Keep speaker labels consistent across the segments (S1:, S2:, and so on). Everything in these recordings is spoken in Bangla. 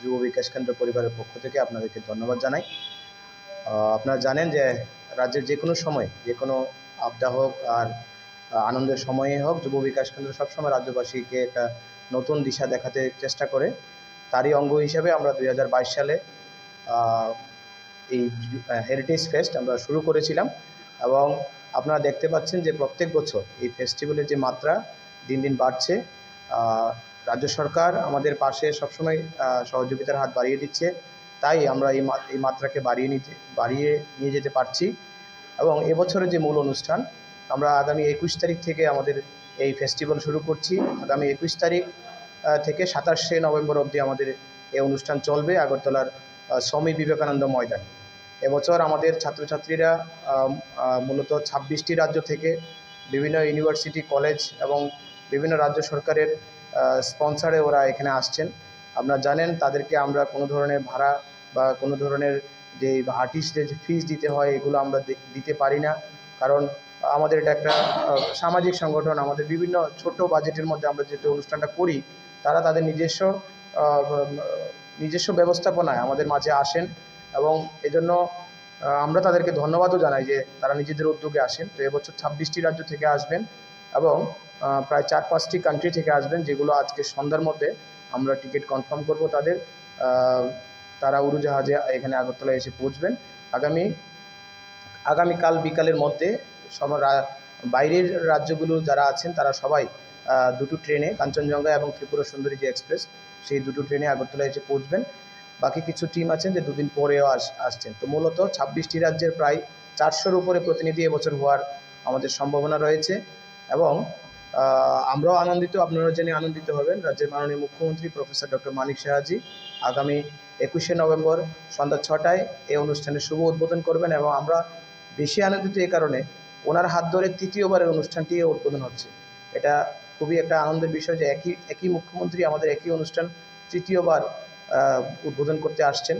S1: যুব বিকাশ কেন্দ্র পরিবারের পক্ষ থেকে আপনাদেরকে ধন্যবাদ জানাই। আপনারা জানেন যে রাজ্যের যে কোনো সময় যে কোনো আপদা হোক আর আনন্দের সময়ে হোক, যুব বিকাশ কেন্দ্র সবসময় রাজ্যবাসীকে একটা নতুন দিশা দেখাতে চেষ্টা করে। তারই অঙ্গ হিসেবে আমরা 2022 সালে এই হেরিটেজ ফেস্ট আমরা শুরু করেছিলাম এবং আপনারা দেখতে পাচ্ছেন যে প্রত্যেক বছর এই ফেস্টিভ্যালের যে মাত্রা দিন দিন বাড়ছে। রাজ্য সরকার আমাদের পাশে সবসময় সহযোগিতার হাত বাড়িয়ে দিচ্ছে, তাই আমরা এই মাত্রাকে বাড়িয়ে নিয়ে যেতে পারছি। এবং এবছরের যে মূল অনুষ্ঠান, আমরা আগামী 21 তারিখ থেকে আমাদের এই ফেস্টিভ্যাল শুরু করছি। আগামী 21 তারিখ থেকে 27শে নভেম্বর অবধি আমাদের এই অনুষ্ঠান চলবে আগরতলার স্বামী বিবেকানন্দ ময়দানে। এবছর আমাদের ছাত্রছাত্রীরা মূলত 26টি রাজ্য থেকে বিভিন্ন ইউনিভার্সিটি, কলেজ এবং বিভিন্ন রাজ্য সরকারের স্পন্সারে ওরা এখানে আসছেন। আপনারা জানেন তাদেরকে আমরা কোনো ধরনের ভাড়া বা কোনো ধরনের যে আর্টিস্টদের যে ফিস দিতে হয় এগুলো আমরা দিতে পারি না, কারণ আমাদের এটা একটা সামাজিক সংগঠন। আমাদের বিভিন্ন ছোট বাজেটের মধ্যে আমরা যেটা অনুষ্ঠানটা করি, তারা তাদের নিজস্ব ব্যবস্থাপনায় আমাদের মাঝে আসেন এবং এজন্য আমরা তাদেরকে ধন্যবাদও জানাই যে তারা নিজেদের উদ্যোগে আসেন। তো এবছর 26টি রাজ্য থেকে আসবেন এবং প্রায় 4-5টি কান্ট্রি থেকে আসবেন, যেগুলো আজকে সন্ধ্যার মধ্যে আমরা টিকিট কনফার্ম করব তাদের। তারা উড়োজাহাজে এখানে আগরতলায় এসে পৌঁছবেন আগামীকাল বিকালের মধ্যে। বাইরের রাজ্যগুলো যারা আছেন তারা সবাই দুটো ট্রেনে, কাঞ্চনজঙ্ঘা এবং ত্রিপুরা সুন্দরী যে এক্সপ্রেস, সেই দুটো ট্রেনে আগরতলায় এসে পৌঁছবেন। বাকি কিছু টিম আছেন যে দুদিন পরেও আসছেন। তো মূলত 26টি রাজ্যের প্রায় 400-র উপরে প্রতিনিধি এবছর হওয়ার আমাদের সম্ভাবনা রয়েছে এবং আমরাও আনন্দিত, আপনারা জেনে আনন্দিত হবেন। রাজ্যের মাননীয় মুখ্যমন্ত্রী প্রফেসর ডক্টর মানিক সাহাজি আগামী 21শে নভেম্বর সন্ধ্যা 6টায় এই অনুষ্ঠানের শুভ উদ্বোধন করবেন এবং আমরা বেশি আনন্দিত এই কারণে, ওনার হাত ধরে তৃতীয়বারের অনুষ্ঠানটি উদ্বোধন হচ্ছে। এটা খুবই একটা আনন্দের বিষয় যে একই মুখ্যমন্ত্রী আমাদের একই অনুষ্ঠান তৃতীয়বার উদ্বোধন করতে আসছেন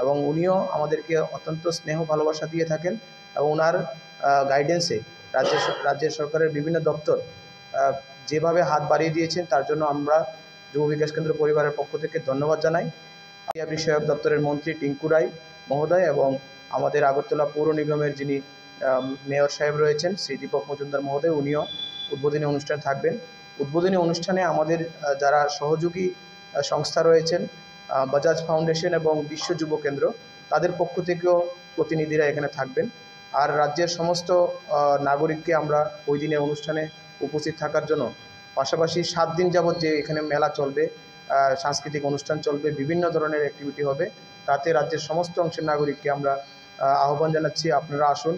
S1: এবং উনিও আমাদেরকে অত্যন্ত স্নেহ ভালোবাসা দিয়ে থাকেন এবং ওনার গাইডেন্সে রাজ্যের সরকারের বিভিন্ন দপ্তর যেভাবে হাত বাড়িয়ে দিয়েছেন তার জন্য আমরা যুব বিকাশ কেন্দ্র পরিবারের পক্ষ থেকে ধন্যবাদ জানাই। ক্রীড়া বিষয়ক দপ্তরের মন্ত্রী টিঙ্কু রায় মহোদয় এবং আমাদের আগরতলা পৌর নিগমের যিনি মেয়র সাহেব রয়েছেন শ্রী দীপক মজুমদার মহোদয়, উনিও উদ্বোধনী অনুষ্ঠানে থাকবেন। উদ্বোধনী অনুষ্ঠানে আমাদের যারা সহযোগী সংস্থা রয়েছেন, বাজাজ ফাউন্ডেশন এবং বিশ্ব যুব কেন্দ্র, তাদের পক্ষ থেকেও প্রতিনিধিরা এখানে থাকবেন। আর রাজ্যের সমস্ত নাগরিককে আমরা ওই দিনের অনুষ্ঠানে উপস্থিত থাকার জন্য, পাশাপাশি 7 দিন যাবৎ যে এখানে মেলা চলবে, সাংস্কৃতিক অনুষ্ঠান চলবে, বিভিন্ন ধরনের অ্যাক্টিভিটি হবে, তাতে রাজ্যের সমস্ত অংশের নাগরিককে আমরা আহ্বান জানাচ্ছি, আপনারা আসুন।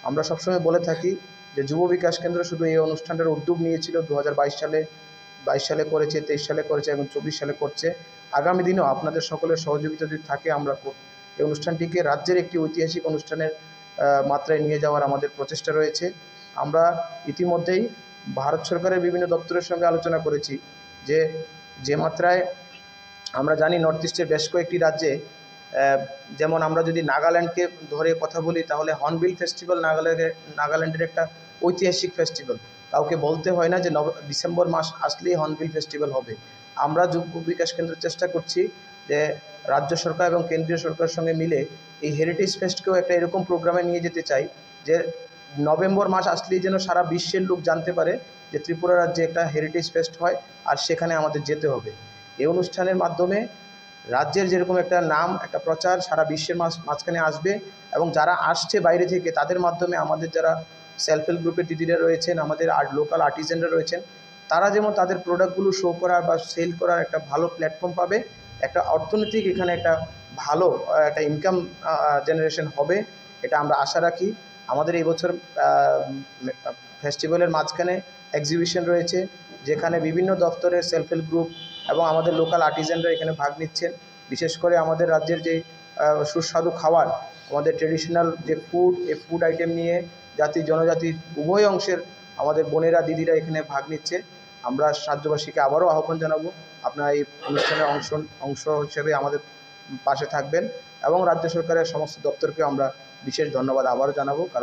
S1: আমরা সবসময় বলে থাকি যে যুব বিকাশ কেন্দ্র শুধু এই অনুষ্ঠানটার উদ্যোগ নিয়েছিল 2022 সালে, 22 সালে করেছে, 23 সালে করেছে এবং 24 সালে করছে। আগামী দিনেও আপনাদের সকলের সহযোগিতা যদি থাকে, আমরা এই অনুষ্ঠানটিকে রাজ্যের একটি ঐতিহাসিক অনুষ্ঠানের মাত্রায় নিয়ে যাওয়ার আমাদের প্রচেষ্টা রয়েছে। আমরা ইতিমধ্যেই ভারত সরকারের বিভিন্ন দপ্তরের সঙ্গে আলোচনা করেছি যে মাত্রায় আমরা জানি নর্থ ইস্টের বেশ কয়েকটি রাজ্যে, যেমন আমরা যদি নাগাল্যান্ডকে ধরে কথা বলি তাহলে হর্নবিল ফেস্টিভ্যাল নাগাল্যান্ডের একটা ঐতিহাসিক ফেস্টিভ্যাল। কাউকে বলতে হয় না যে ডিসেম্বর মাস আসলেই হর্নবিল ফেস্টিভ্যাল হবে। আমরা যুব বিকাশ কেন্দ্র চেষ্টা করছি যে রাজ্য সরকার এবং কেন্দ্রীয় সরকারের সঙ্গে মিলে এই হেরিটেজ ফেস্টকেও একটা এরকম প্রোগ্রামে নিয়ে যেতে চাই যে নভেম্বর মাস আসলেই যেন সারা বিশ্বের লোক জানতে পারে যে ত্রিপুরা রাজ্যে একটা হেরিটেজ ফেস্ট হয় আর সেখানে আমাদের যেতে হবে। এই অনুষ্ঠানের মাধ্যমে রাজ্যের যেরকম একটা নাম, একটা প্রচার সারা বিশ্বের মাঝখানে আসবে এবং যারা আসছে বাইরে থেকে তাদের মাধ্যমে আমাদের যারা সেলফ হেল্প গ্রুপের দিদিরা রয়েছেন, আমাদের লোকাল আর্টিজেনরা রয়েছেন, তারা যেমন তাদের প্রোডাক্টগুলো শো করার বা সেল করার একটা ভালো প্ল্যাটফর্ম পাবে, একটা অর্থনৈতিক এখানে একটা ভালো একটা ইনকাম জেনারেশন হবে, এটা আমরা আশা রাখি। আমাদের এই বছর ফেস্টিভ্যালের মাঝখানে এক্সিবিশন রয়েছে, যেখানে বিভিন্ন দপ্তরের সেলফ হেল্প গ্রুপ এবং আমাদের লোকাল আর্টিজেনরা এখানে ভাগ নিচ্ছেন। বিশেষ করে আমাদের রাজ্যের যে সুস্বাদু খাবার, আমাদের ট্রেডিশনাল যে ফুড, এই ফুড আইটেম নিয়ে জাতি জনজাতি উভয় অংশের আমাদের বোনেরা দিদিরা এখানে ভাগ নিচ্ছে। আমরা রাজ্যবাসীকে আবারও আহ্বান জানাবো, আপনারা এই অনুষ্ঠানের অংশ হিসেবে আমাদের পাশে থাকবেন এবং রাজ্য সরকারের সমস্ত দপ্তরকে আমরা বিশেষ ধন্যবাদ আবারও জানাবো, কারণ